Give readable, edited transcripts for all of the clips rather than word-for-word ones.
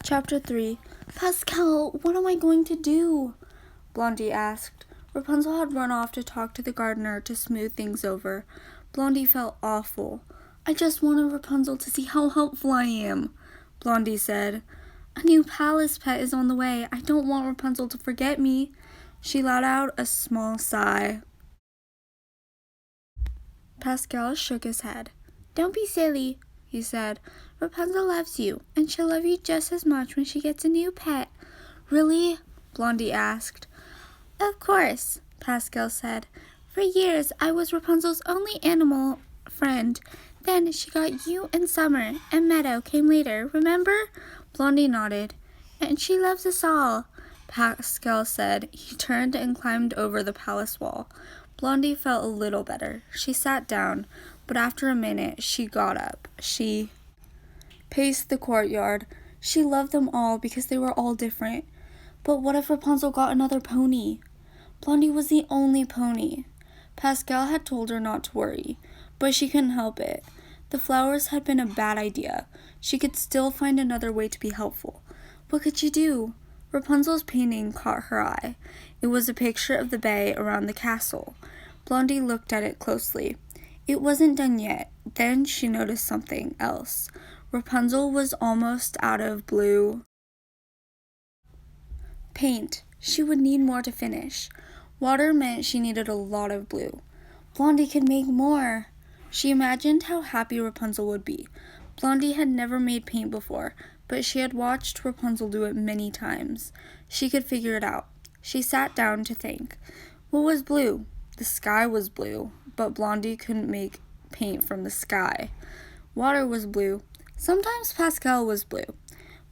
Chapter 3. Pascal, what am I going to do? Blondie asked. Rapunzel had run off to talk to the gardener to smooth things over. Blondie felt awful. I just wanted Rapunzel to see how helpful I am, Blondie said. A new palace pet is on the way. I don't want Rapunzel to forget me. She let out a small sigh. Pascal shook his head. Don't be silly, he said. Rapunzel loves you, and she'll love you just as much when she gets a new pet. Really? Blondie asked. Of course, Pascal said. For years, I was Rapunzel's only animal friend. Then she got you and Summer, and Meadow came later, remember? Blondie nodded. And she loves us all, Pascal said. He turned and climbed over the palace wall. Blondie felt a little better. She sat down, but after a minute, she got up. She paced the courtyard. She loved them all because they were all different. But what if Rapunzel got another pony? Blondie was the only pony. Pascal had told her not to worry, but she couldn't help it. The flowers had been a bad idea. She could still find another way to be helpful. What could she do? Rapunzel's painting caught her eye. It was a picture of the bay around the castle. Blondie looked at it closely. It wasn't done yet. Then she noticed something else. Rapunzel was almost out of blue paint. She would need more to finish. Water meant she needed a lot of blue. Blondie could make more. She imagined how happy Rapunzel would be. Blondie had never made paint before, but she had watched Rapunzel do it many times. She could figure it out. She sat down to think. What was blue? The sky was blue, but Blondie couldn't make paint from the sky. Water was blue. Sometimes Pascal was blue.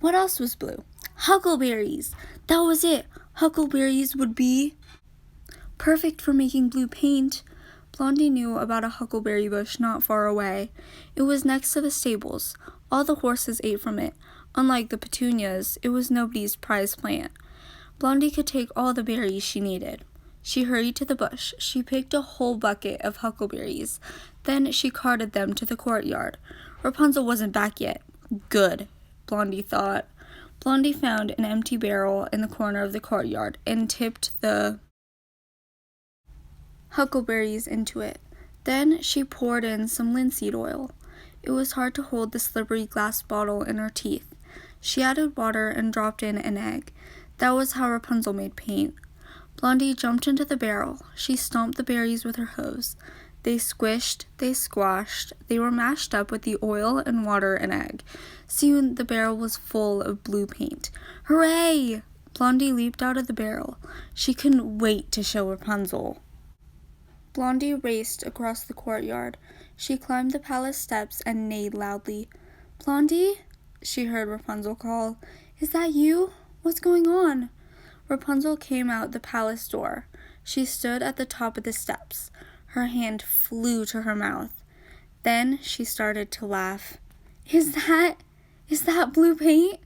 What else was blue? Huckleberries. That was it. Huckleberries would be perfect for making blue paint. Blondie knew about a huckleberry bush not far away. It was next to the stables. All the horses ate from it. Unlike the petunias, it was nobody's prized plant. Blondie could take all the berries she needed. She hurried to the bush. She picked a whole bucket of huckleberries. Then she carted them to the courtyard. Rapunzel wasn't back yet. Good, Blondie thought. Blondie found an empty barrel in the corner of the courtyard and tipped the huckleberries into it. Then she poured in some linseed oil. It was hard to hold the slippery glass bottle in her teeth. She added water and dropped in an egg. That was how Rapunzel made paint. Blondie jumped into the barrel. She stomped the berries with her hose. They squished, they squashed, they were mashed up with the oil and water and egg. Soon the barrel was full of blue paint. Hooray! Blondie leaped out of the barrel. She couldn't wait to show Rapunzel. Blondie raced across the courtyard. She climbed the palace steps and neighed loudly. Blondie? She heard Rapunzel call. Is that you? What's going on? Rapunzel came out the palace door. She stood at the top of the steps. Her hand flew to her mouth. Then she started to laugh. Is that blue paint?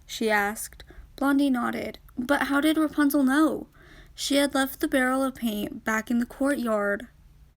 She asked. Blondie nodded. But how did Rapunzel know? She had left the barrel of paint back in the courtyard.